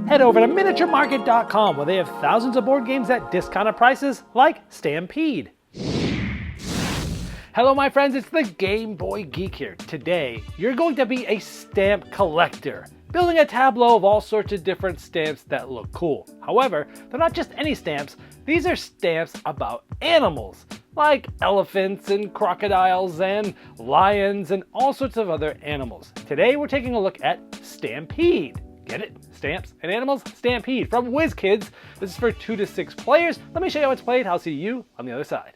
Head over to miniaturemarket.com where they have thousands of board games at discounted prices like Stampede. Hello my friends, it's the Game Boy Geek here. Today, you're going to be a stamp collector, building a tableau of all sorts of different stamps that look cool. However, they're not just any stamps, these are stamps about animals, like elephants and crocodiles and lions and all sorts of other animals. Today we're taking a look at Stampede. Get it? Stamps and animals? Stampede from WizKids. This is for 2 to 6 players. Let me show you how it's played. I'll see you on the other side.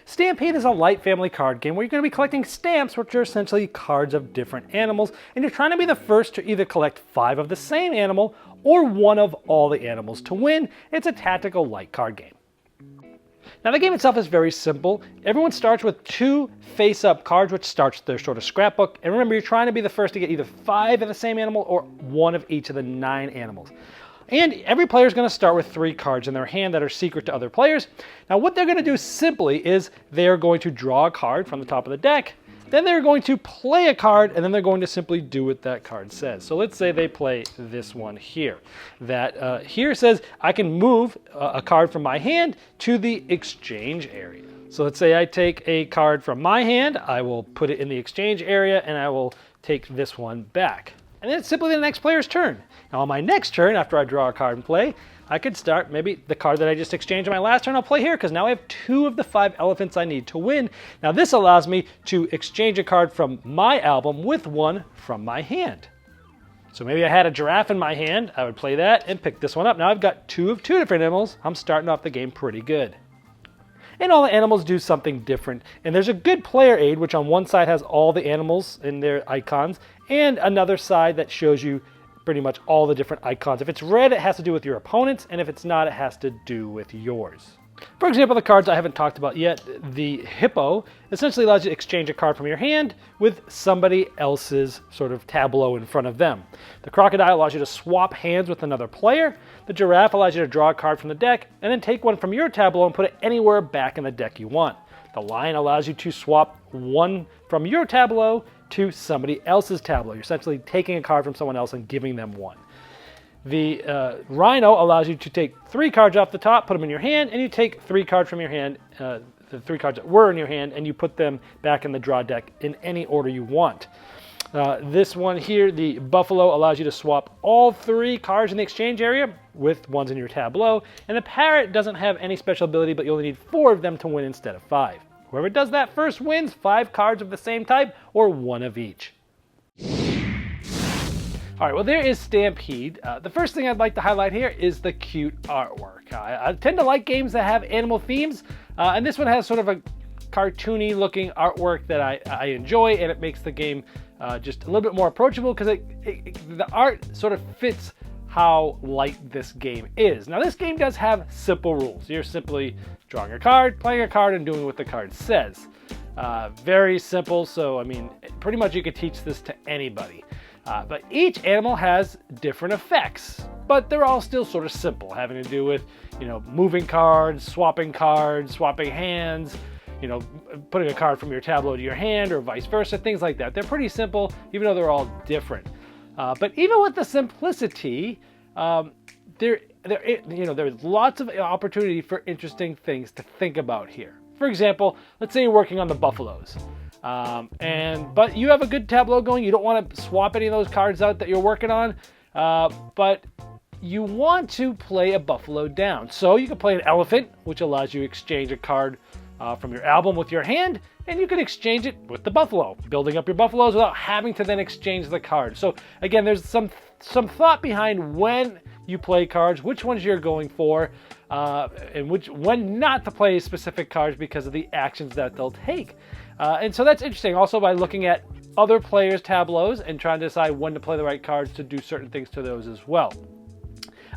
Stampede is a light family card game where you're going to be collecting stamps, which are essentially cards of different animals, and you're trying to be the first to either collect 5 of the same animal or 1 of all the animals to win. It's a tactical light card game. Now the game itself is very simple. Everyone starts with 2 face-up cards, which starts their sort of scrapbook. And remember, you're trying to be the first to get either 5 of the same animal or 1 of each of the 9 animals. And every player is going to start with 3 cards in their hand that are secret to other players. Now what they're going to do simply is they're going to draw a card from the top of the deck, then they're going to play a card, and then they're going to simply do what that card says. So let's say they play this one here. That here says I can move a card from my hand to the exchange area. So let's say I take a card from my hand, I will put it in the exchange area, and I will take this one back. And then it's simply the next player's turn. Now on my next turn, after I draw a card and play, I could start maybe the card that I just exchanged on my last turn, I'll play here because now I have 2 of the 5 elephants I need to win. Now this allows me to exchange a card from my album with 1 from my hand. So maybe I had a giraffe in my hand, I would play that and pick this one up. Now I've got 2 of 2 different animals. I'm starting off the game pretty good. And all the animals do something different. And there's a good player aid, which on one side has all the animals and their icons, and another side that shows you pretty much all the different icons. If it's red, it has to do with your opponents, and if it's not, it has to do with yours. For example, the cards I haven't talked about yet, the hippo essentially allows you to exchange a card from your hand with somebody else's sort of tableau in front of them. The crocodile allows you to swap hands with another player. The giraffe allows you to draw a card from the deck and then take one from your tableau and put it anywhere back in the deck you want. The lion allows you to swap one from your tableau to somebody else's tableau. You're essentially taking a card from someone else and giving them one. The rhino allows you to take 3 cards off the top, put them in your hand, and you take 3 cards from your hand, the 3 cards that were in your hand, and you put them back in the draw deck in any order you want. This one here, the buffalo, allows you to swap all 3 cards in the exchange area with ones in your tableau, and the parrot doesn't have any special ability, but you only need 4 of them to win instead of 5. Whoever does that first wins 5 cards of the same type or 1 of each. All right, well there is Stampede. The first thing I'd like to highlight here is the cute artwork. I tend to like games that have animal themes, and this one has sort of a cartoony looking artwork that I enjoy, and it makes the game just a little bit more approachable because the art sort of fits how light this game is. Now this game does have simple rules. You're simply drawing a card, playing a card, and doing what the card says. Very simple, so I mean, pretty much you could teach this to anybody. But each animal has different effects, but they're all still sort of simple, having to do with, moving cards, swapping hands, putting a card from your tableau to your hand or vice versa, things like that. They're pretty simple, even though they're all different. But even with the simplicity, there's lots of opportunity for interesting things to think about here. For example, let's say you're working on the buffaloes. But you have a good tableau going. You don't want to swap any of those cards out that you're working on, but you want to play a buffalo down. So you can play an elephant, which allows you to exchange a card from your album with your hand, and you can exchange it with the buffalo, building up your buffaloes without having to then exchange the card. So again, there's some thought behind when you play cards, which ones you're going for, and when not to play specific cards because of the actions that they'll take. And so that's interesting also by looking at other players' tableaus and trying to decide when to play the right cards to do certain things to those as well.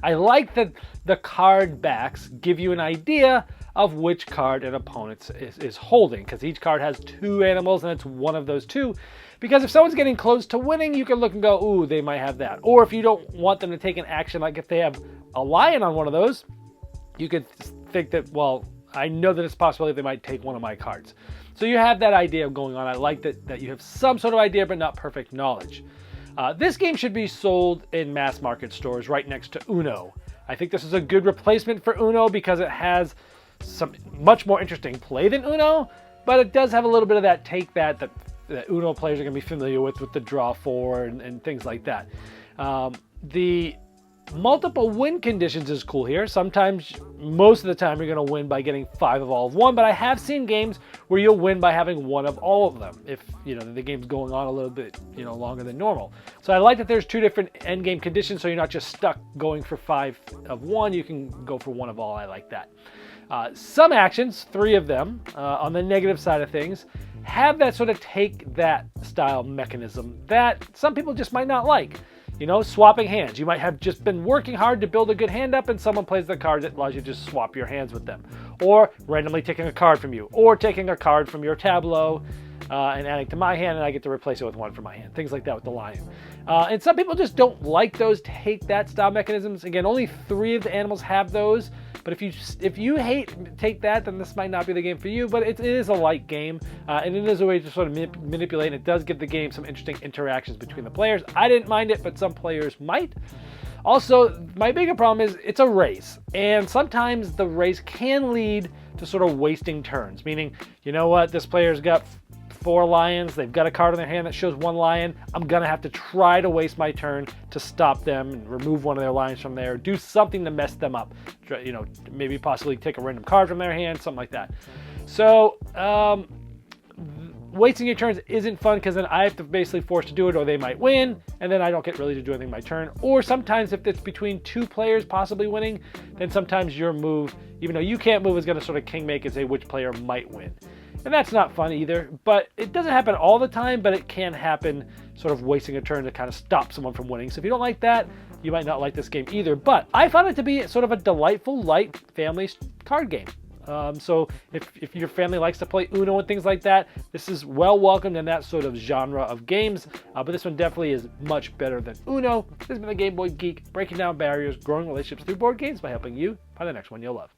I like that the card backs give you an idea of which card an opponent is holding, because each card has 2 animals and it's one of those 2. Because if someone's getting close to winning, you can look and go, ooh, they might have that. Or if you don't want them to take an action, like if they have a lion on one of those, you could think that, well, I know that it's a possibility they might take one of my cards. So you have that idea going on. I like that you have some sort of idea, but not perfect knowledge. This game should be sold in mass market stores right next to Uno. I think this is a good replacement for Uno because it has some much more interesting play than Uno, but it does have a little bit of that take that Uno players are going to be familiar with the draw four and things like that. The multiple win conditions is cool here. Sometimes, most of the time, you're going to win by getting 5 of all of one, but I have seen games where you'll win by having 1 of all of them if, the game's going on a little bit, longer than normal. So I like that there's 2 different end game conditions, so you're not just stuck going for 5 of one. You can go for 1 of all. I like that. Some actions, 3 of them, on the negative side of things, have that sort of take that style mechanism that some people just might not like. Swapping hands. You might have just been working hard to build a good hand up and someone plays the card that allows you to just swap your hands with them. Or randomly taking a card from you. Or taking a card from your tableau and adding to my hand and I get to replace it with one from my hand. Things like that with the lion. And some people just don't like those take that style mechanisms. Again, only 3 of the animals have those. But if you hate take that, then this might not be the game for you. But it is a light game, and it is a way to sort of manipulate. And it does give the game some interesting interactions between the players. I didn't mind it, but some players might. Also, my bigger problem is it's a race, and sometimes the race can lead to sort of wasting turns. Meaning, this player's got 4 lions, they've got a card in their hand that shows 1 lion. I'm gonna have to try to waste my turn to stop them and remove one of their lions from there, do something to mess them up. Maybe possibly take a random card from their hand, something like that. So wasting your turns isn't fun because then I have to basically force to do it or they might win and then I don't get really to do anything my turn. Or sometimes if it's between 2 players possibly winning, then sometimes your move, even though you can't move, is gonna sort of king make and say which player might win. And that's not fun either, but it doesn't happen all the time, but it can happen, sort of wasting a turn to kind of stop someone from winning. So if you don't like that, you might not like this game either. But I found it to be sort of a delightful, light family card game. So if your family likes to play Uno and things like that, this is well welcomed in that sort of genre of games. But this one definitely is much better than Uno. This has been the Game Boy Geek, breaking down barriers, growing relationships through board games by helping you find the next one you'll love.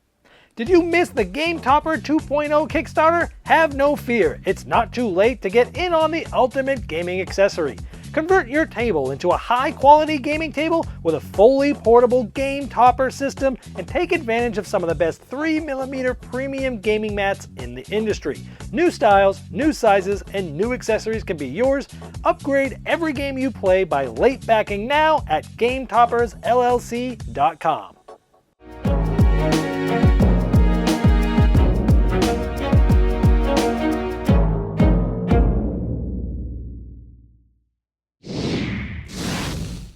Did you miss the Game Topper 2.0 Kickstarter? Have no fear, it's not too late to get in on the ultimate gaming accessory. Convert your table into a high-quality gaming table with a fully portable Game Topper system and take advantage of some of the best 3mm premium gaming mats in the industry. New styles, new sizes, and new accessories can be yours. Upgrade every game you play by late backing now at GameToppersLLC.com.